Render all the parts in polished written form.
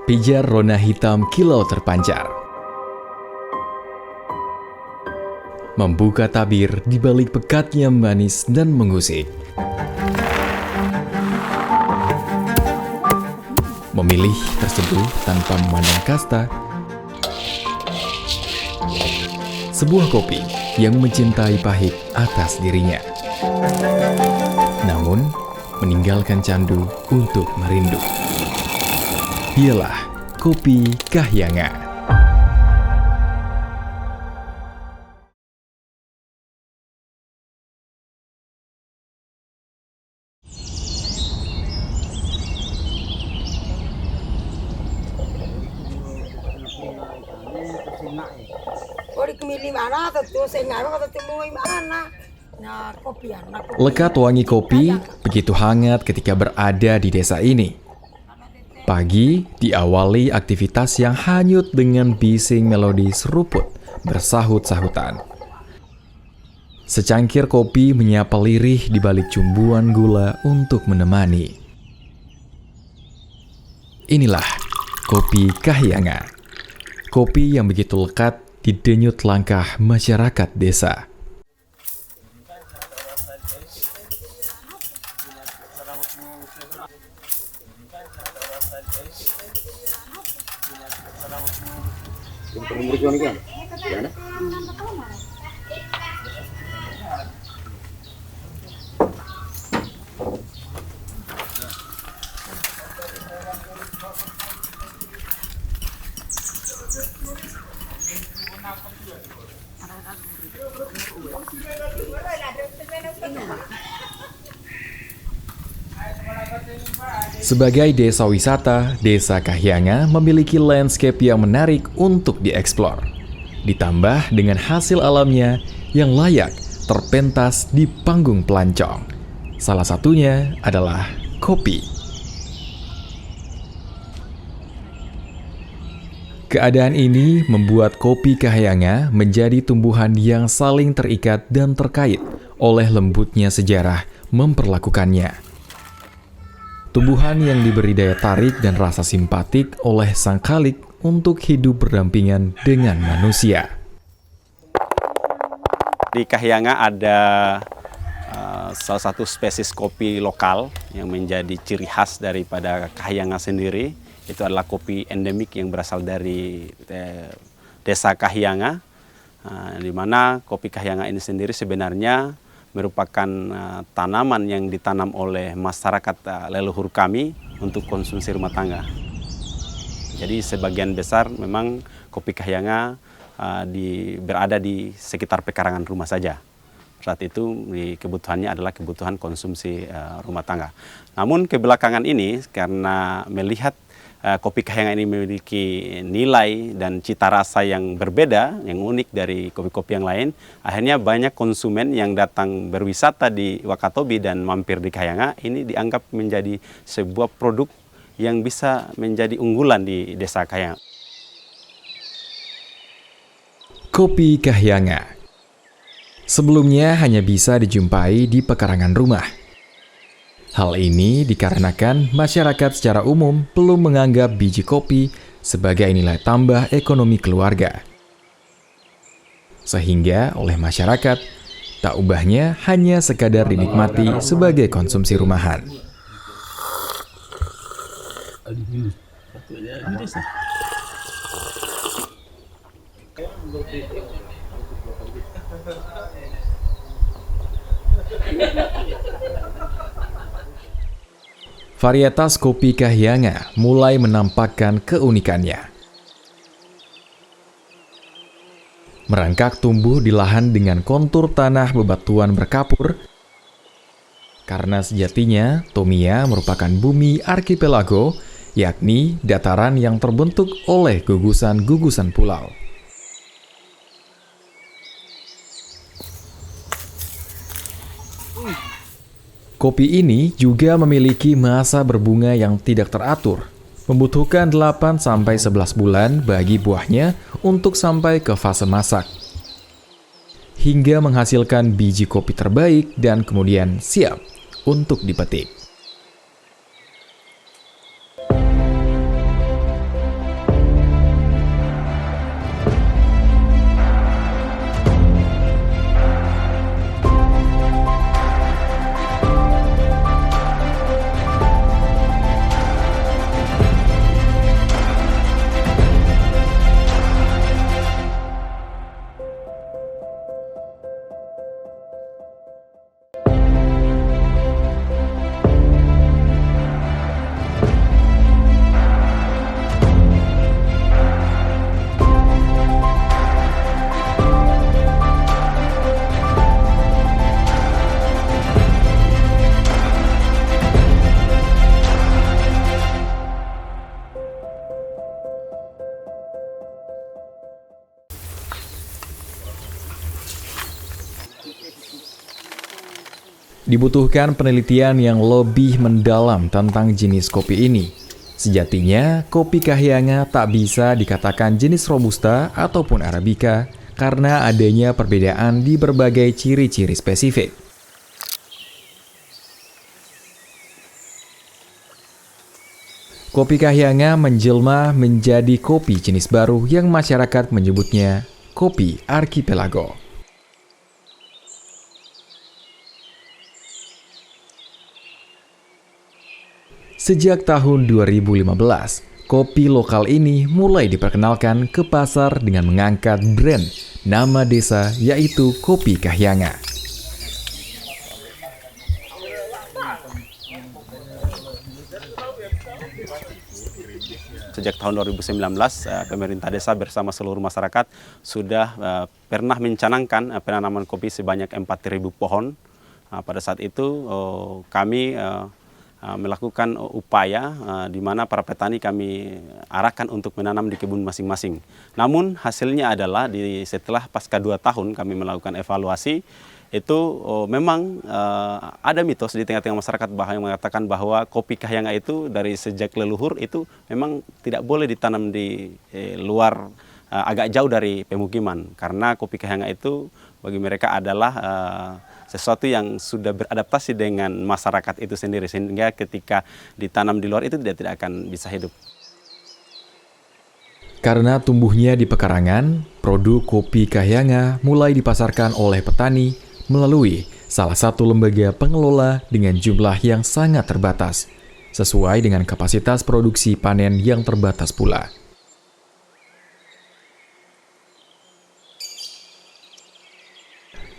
pijar rona hitam kilau terpancar. Membuka tabir di balik pekatnya manis dan mengusik. Memilih terseduh tanpa memandang kasta. Sebuah kopi yang mencintai pahit atas dirinya. Namun, meninggalkan candu untuk merindu. Dialah Kopi Kahyanga. Lekat wangi kopi begitu hangat ketika berada di desa ini. Pagi diawali aktivitas yang hanyut dengan bising melodi seruput bersahut-sahutan. Secangkir kopi menyapa lirih di balik cumbuan gula untuk menemani. Inilah Kopi Kahyanga. Kopi yang begitu lekat di denyut langkah masyarakat desa. Sebagai desa wisata, Desa Kahyanga memiliki landscape yang menarik untuk dieksplor. Ditambah dengan hasil alamnya yang layak terpentas di panggung pelancong. Salah satunya adalah kopi. Keadaan ini membuat Kopi Kahyanga menjadi tumbuhan yang saling terikat dan terkait oleh lembutnya sejarah memperlakukannya. Tumbuhan yang diberi daya tarik dan rasa simpatik oleh sang khalik untuk hidup berdampingan dengan manusia. Di Kahyanga ada salah satu spesies kopi lokal yang menjadi ciri khas daripada Kahyanga sendiri. Itu adalah kopi endemik yang berasal dari Desa Kahyanga, di mana kopi Kahyanga ini sendiri sebenarnya merupakan tanaman yang ditanam oleh masyarakat leluhur kami untuk konsumsi rumah tangga. Jadi sebagian besar memang kopi Kahyanga berada di sekitar pekarangan rumah saja. Saat itu kebutuhannya adalah kebutuhan konsumsi rumah tangga. Namun kebelakangan ini karena melihat kopi Kahyanga ini memiliki nilai dan cita rasa yang berbeda, yang unik dari kopi-kopi yang lain. Akhirnya banyak konsumen yang datang berwisata di Wakatobi dan mampir di Kahyanga, ini dianggap menjadi sebuah produk yang bisa menjadi unggulan di Desa Kahyanga. Kopi Kahyanga sebelumnya hanya bisa dijumpai di pekarangan rumah. Hal ini dikarenakan masyarakat secara umum belum menganggap biji kopi sebagai nilai tambah ekonomi keluarga. Sehingga oleh masyarakat, tak ubahnya hanya sekadar dinikmati sebagai konsumsi rumahan. Varietas kopi Kahyanga mulai menampakkan keunikannya. Merangkak tumbuh di lahan dengan kontur tanah bebatuan berkapur, karena sejatinya Tomia merupakan bumi arkipelago, yakni dataran yang terbentuk oleh gugusan-gugusan pulau. Kopi ini juga memiliki masa berbunga yang tidak teratur, membutuhkan 8-11 bulan bagi buahnya untuk sampai ke fase masak, hingga menghasilkan biji kopi terbaik dan kemudian siap untuk dipetik. Dibutuhkan penelitian yang lebih mendalam tentang jenis kopi ini. Sejatinya, kopi Kahyangan tak bisa dikatakan jenis Robusta ataupun Arabica karena adanya perbedaan di berbagai ciri-ciri spesifik. Kopi Kahyangan menjelma menjadi kopi jenis baru yang masyarakat menyebutnya kopi archipelago. Sejak tahun 2015, kopi lokal ini mulai diperkenalkan ke pasar dengan mengangkat brand nama desa yaitu Kopi Kahyangan. Sejak tahun 2019, pemerintah desa bersama seluruh masyarakat sudah pernah mencanangkan penanaman kopi sebanyak 4.000 pohon. Pada saat itu kami melakukan upaya di mana para petani kami arahkan untuk menanam di kebun masing-masing. Namun hasilnya adalah setelah pasca 2 tahun kami melakukan evaluasi, itu memang ada mitos di tengah-tengah masyarakat yang mengatakan bahwa kopi Kahyangan itu dari sejak leluhur itu memang tidak boleh ditanam di luar agak jauh dari pemukiman, karena kopi Kahyangan itu bagi mereka adalah sesuatu yang sudah beradaptasi dengan masyarakat itu sendiri, sehingga ketika ditanam di luar itu tidak akan bisa hidup. Karena tumbuhnya di pekarangan, produk kopi Kahyangan mulai dipasarkan oleh petani melalui salah satu lembaga pengelola dengan jumlah yang sangat terbatas, sesuai dengan kapasitas produksi panen yang terbatas pula.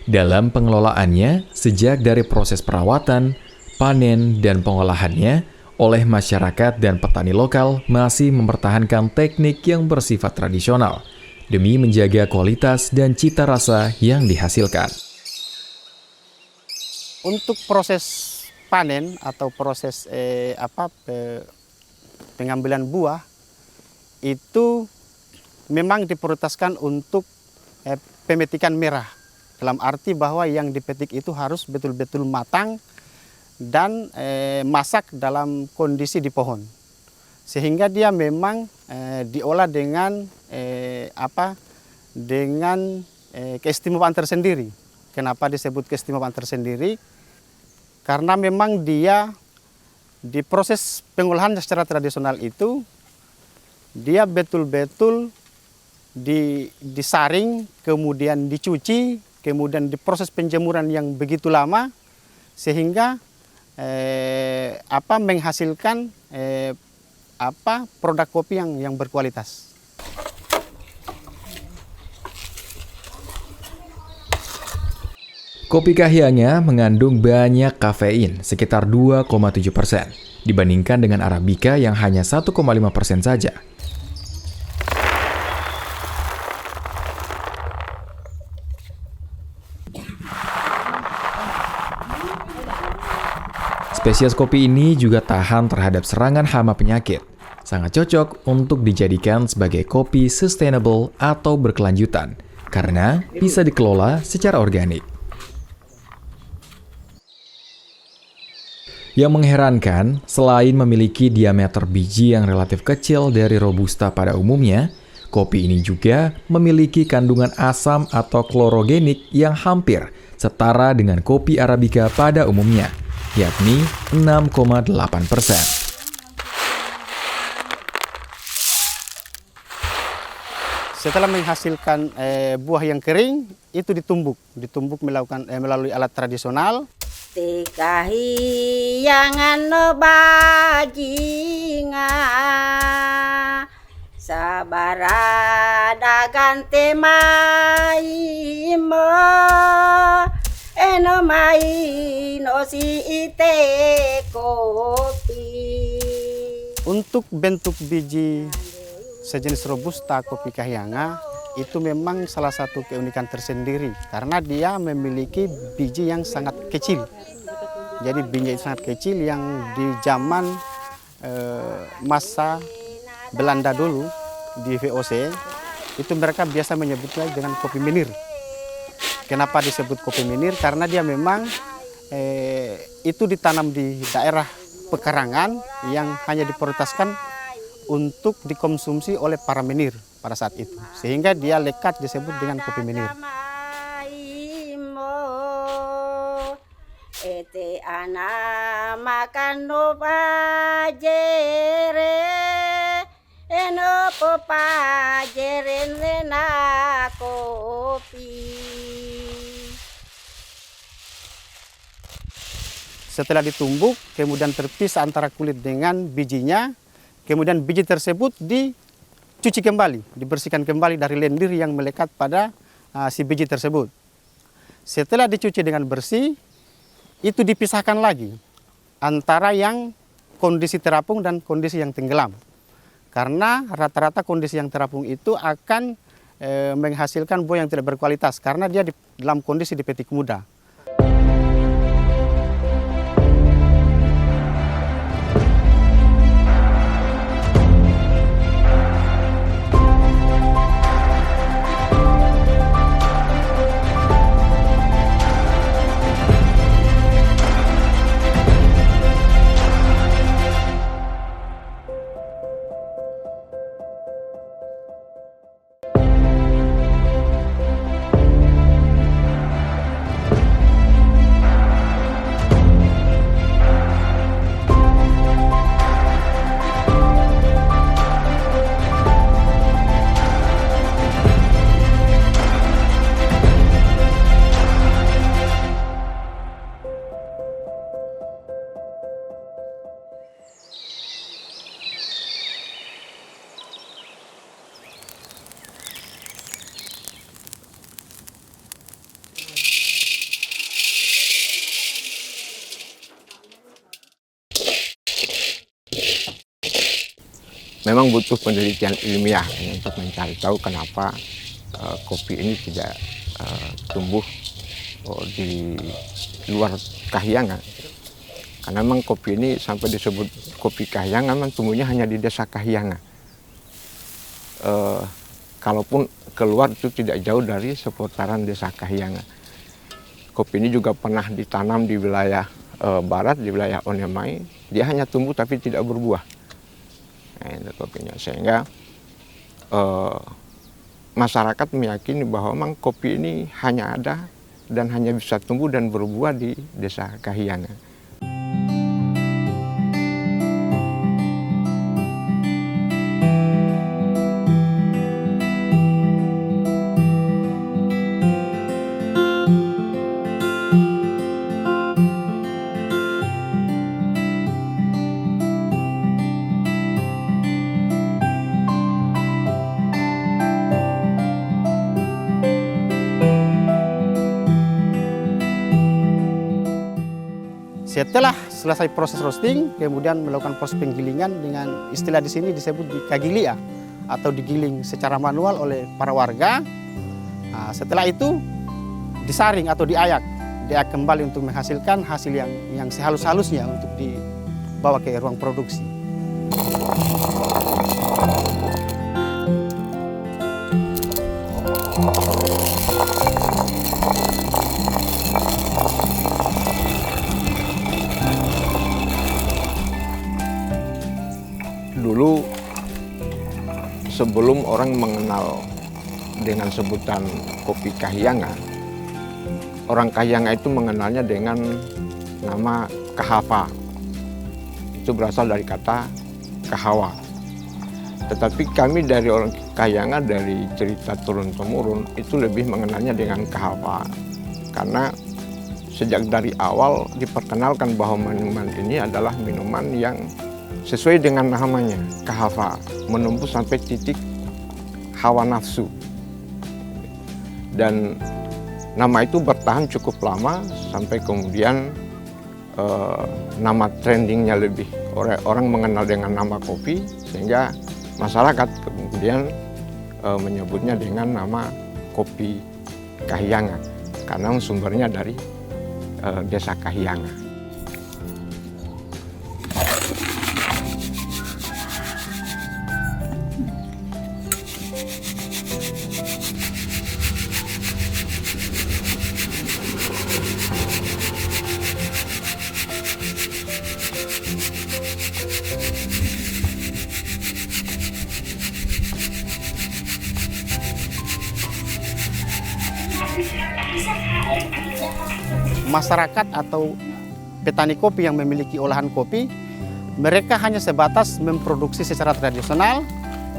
Dalam pengelolaannya, sejak dari proses perawatan, panen, dan pengolahannya, oleh masyarakat dan petani lokal masih mempertahankan teknik yang bersifat tradisional, demi menjaga kualitas dan cita rasa yang dihasilkan. Untuk proses panen atau proses pengambilan buah itu memang diprioritaskan untuk pemetikan merah. Dalam arti bahwa yang dipetik itu harus betul-betul matang dan masak dalam kondisi di pohon. Sehingga dia memang diolah dengan keistimewaan tersendiri. Kenapa disebut keistimewaan tersendiri? Karena memang dia di proses pengolahan secara tradisional itu dia betul-betul disaring, kemudian dicuci, kemudian diproses penjemuran yang begitu lama sehingga menghasilkan produk kopi yang berkualitas. Kopi Kahyangan mengandung banyak kafein, sekitar 2,7%, dibandingkan dengan Arabica yang hanya 1,5% saja. Spesies kopi ini juga tahan terhadap serangan hama penyakit. Sangat cocok untuk dijadikan sebagai kopi sustainable atau berkelanjutan, karena bisa dikelola secara organik. Yang mengherankan, selain memiliki diameter biji yang relatif kecil dari Robusta pada umumnya, kopi ini juga memiliki kandungan asam atau klorogenik yang hampir setara dengan kopi Arabica pada umumnya, yakni 6,8%. Setelah menghasilkan buah yang kering, itu ditumbuk melalui alat tradisional. Kahyangan no bajinga sabara gante mai mo eno mai no si ite kopi. Untuk bentuk biji sejenis Robusta kopi Kahyangan itu memang salah satu keunikan tersendiri karena dia memiliki biji yang sangat kecil. Jadi biji sangat kecil yang di zaman masa Belanda dulu di VOC itu mereka biasa menyebutnya dengan kopi menir. Kenapa disebut kopi menir? Karena dia memang itu ditanam di daerah pekarangan yang hanya diprioritaskan untuk dikonsumsi oleh para menir pada saat itu, sehingga dia lekat disebut dengan kopi menir. Ete ana makan no pajere eno pajere na kopi. Setelah ditumbuk, kemudian terpisah antara kulit dengan bijinya, kemudian biji tersebut dicuci kembali, dibersihkan kembali dari lendir yang melekat pada si biji tersebut. Setelah dicuci dengan bersih, itu dipisahkan lagi antara yang kondisi terapung dan kondisi yang tenggelam. Karena rata-rata kondisi yang terapung itu akan menghasilkan buah yang tidak berkualitas karena dia dalam kondisi dipetik muda. Memang butuh penelitian ilmiah untuk mencari tahu kenapa kopi ini tidak tumbuh di luar Kahyangan. Karena memang kopi ini sampai disebut kopi Kahyangan, memang tumbuhnya hanya di desa Kahyangan. Kalaupun keluar itu tidak jauh dari seputaran desa Kahyangan. Kopi ini juga pernah ditanam di wilayah barat, di wilayah Onemai. Dia hanya tumbuh tapi tidak berbuah. Nah, itu kopinya. Sehingga masyarakat meyakini bahwa memang kopi ini hanya ada dan hanya bisa tumbuh dan berbuah di desa Kahyangan. Setelah selesai proses roasting, kemudian melakukan proses penggilingan dengan istilah di sini disebut dikagilia atau digiling secara manual oleh para warga. Nah, setelah itu disaring atau diayak kembali untuk menghasilkan hasil yang sehalus-halusnya untuk dibawa ke ruang produksi. Dulu sebelum orang mengenal dengan sebutan kopi Kahyangan, orang Kahyangan itu mengenalnya dengan nama kahava. Itu berasal dari kata kahawa. Tetapi kami dari orang Kahyangan, dari cerita turun-temurun, itu lebih mengenalnya dengan kahava. Karena sejak dari awal diperkenalkan bahwa minuman ini adalah minuman yang sesuai dengan namanya, kahava, menembus sampai titik hawa nafsu. Dan nama itu bertahan cukup lama sampai kemudian nama trendingnya lebih. Orang mengenal dengan nama kopi, sehingga masyarakat kemudian menyebutnya dengan nama kopi Kahyangan, karena sumbernya dari desa Kahyangan. Masyarakat atau petani kopi yang memiliki olahan kopi, mereka hanya sebatas memproduksi secara tradisional,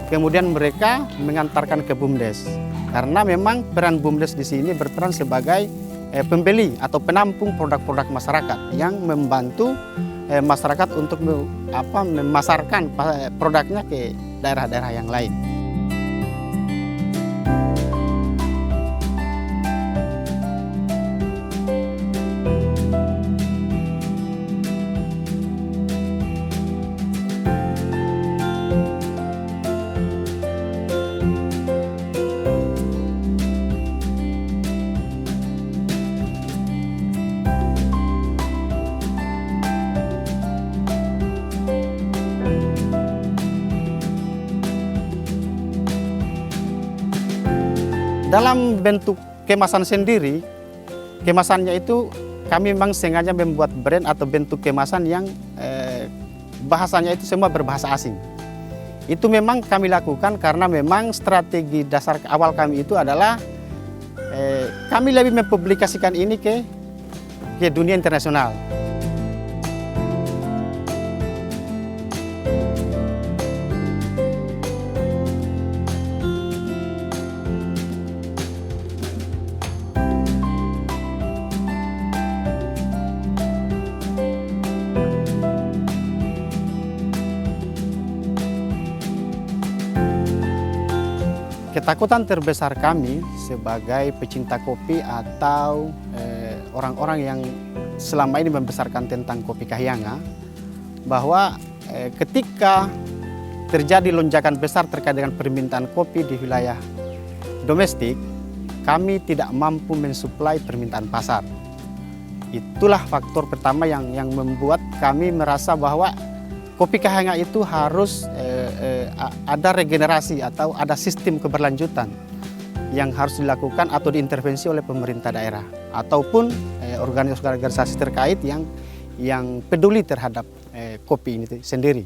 kemudian mereka mengantarkan ke BUMDes. Karena memang peran BUMDes di sini berperan sebagai pembeli atau penampung produk-produk masyarakat yang membantu masyarakat untuk memasarkan produknya ke daerah-daerah yang lain. Dalam bentuk kemasan sendiri, kemasannya itu kami memang sengaja membuat brand atau bentuk kemasan yang bahasanya itu semua berbahasa asing. Itu memang kami lakukan karena memang strategi dasar awal kami itu adalah kami lebih mempublikasikan ini ke dunia internasional. Ketakutan terbesar kami sebagai pecinta kopi atau orang-orang yang selama ini membesarkan tentang kopi Kahiyanga, bahwa ketika terjadi lonjakan besar terkait dengan permintaan kopi di wilayah domestik, kami tidak mampu mensuplai permintaan pasar. Itulah faktor pertama yang membuat kami merasa bahwa kopi Kahiyanga itu harus ada regenerasi atau ada sistem keberlanjutan yang harus dilakukan atau diintervensi oleh pemerintah daerah ataupun organisasi terkait yang peduli terhadap kopi ini sendiri.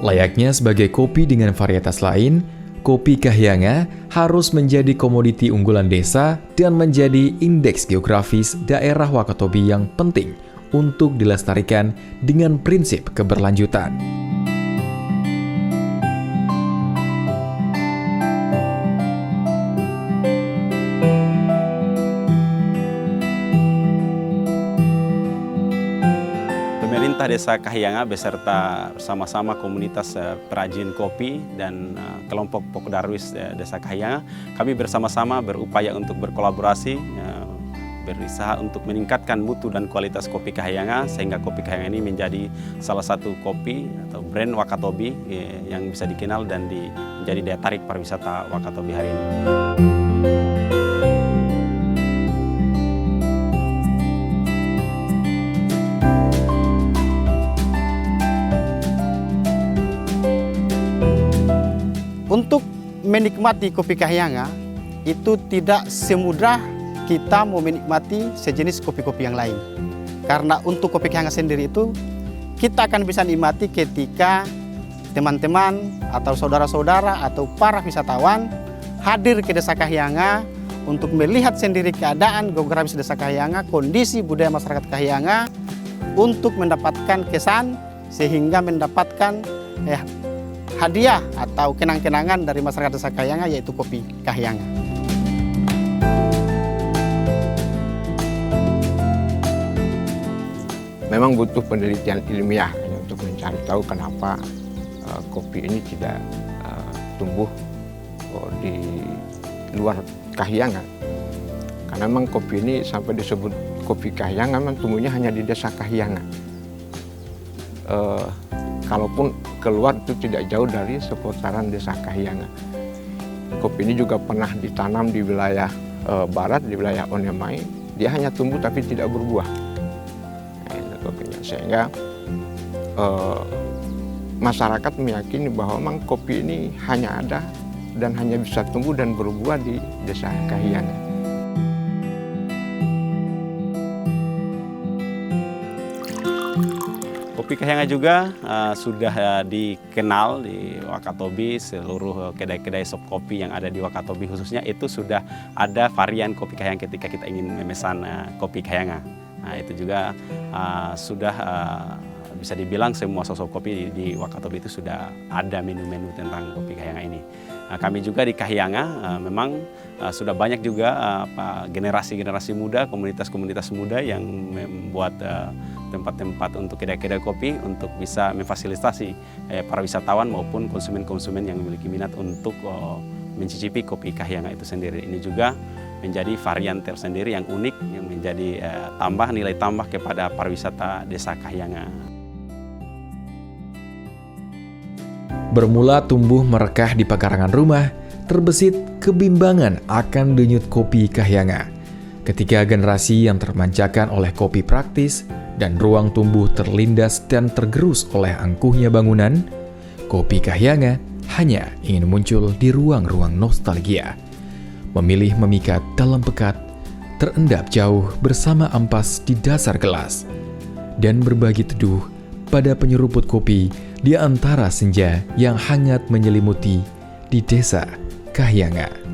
Layaknya sebagai kopi dengan varietas lain, kopi Kahiyanga harus menjadi komoditi unggulan desa dan menjadi indeks geografis daerah Wakatobi yang penting untuk dilestarikan dengan prinsip keberlanjutan. Pemerintah Desa Kahiyanga beserta bersama-sama komunitas perajin kopi dan kelompok Pokdarwis Desa Kahiyanga, kami bersama-sama berupaya untuk berkolaborasi, berusaha untuk meningkatkan mutu dan kualitas kopi Kahiyanga sehingga kopi Kahiyanga ini menjadi salah satu kopi atau brand Wakatobi yang bisa dikenal dan menjadi daya tarik pariwisata Wakatobi hari ini. Untuk menikmati kopi Kahiyanga itu tidak semudah kita mau menikmati sejenis kopi-kopi yang lain. Karena untuk kopi Kahiyanga sendiri itu kita akan bisa nikmati ketika teman-teman atau saudara-saudara atau para wisatawan hadir ke Desa Kahiyanga untuk melihat sendiri keadaan geografis Desa Kahiyanga, kondisi budaya masyarakat Kahiyanga, untuk mendapatkan kesan sehingga mendapatkan hadiah atau kenang-kenangan dari masyarakat Desa Kahyangan, yaitu kopi Kahyangan. Memang butuh penelitian ilmiah untuk mencari tahu kenapa kopi ini tidak tumbuh di luar Kahyangan. Karena memang kopi ini sampai disebut kopi Kahyangan memang tumbuhnya hanya di Desa Kahyangan. Kalaupun keluar itu tidak jauh dari seputaran Desa Kahyangan. Kopi ini juga pernah ditanam di wilayah barat, di wilayah Onemai. Dia hanya tumbuh tapi tidak berbuah. Kopinya. Sehingga masyarakat meyakini bahwa memang kopi ini hanya ada dan hanya bisa tumbuh dan berbuah di Desa Kahyangan. Kopi Kahyangan juga sudah dikenal di Wakatobi, seluruh kedai-kedai sop kopi yang ada di Wakatobi khususnya itu sudah ada varian kopi Kahyangan ketika kita ingin memesan kopi Kahyangan. Nah, itu juga sudah bisa dibilang semua sosok kopi di Wakatobi itu sudah ada menu-menu tentang kopi Kahyangan ini. Nah, kami juga di Kahyangan memang sudah banyak juga generasi-generasi muda, komunitas-komunitas muda yang membuat tempat-tempat untuk kedai-kedai kopi untuk bisa memfasilitasi para wisatawan maupun konsumen-konsumen yang memiliki minat untuk mencicipi kopi Kahyangan itu sendiri. Ini juga menjadi varian tersendiri yang unik yang menjadi nilai tambah kepada pariwisata Desa Kahyangan. Bermula tumbuh merekah di pekarangan rumah, terbesit kebimbangan akan denyut kopi Kahyangan. Ketika generasi yang termanjakan oleh kopi praktis dan ruang tumbuh terlindas dan tergerus oleh angkuhnya bangunan, kopi Kahyangan hanya ingin muncul di ruang-ruang nostalgia. Memilih memikat dalam pekat, terendap jauh bersama ampas di dasar gelas, dan berbagi teduh pada penyeruput kopi di antara senja yang hangat menyelimuti di Desa Kahyangan.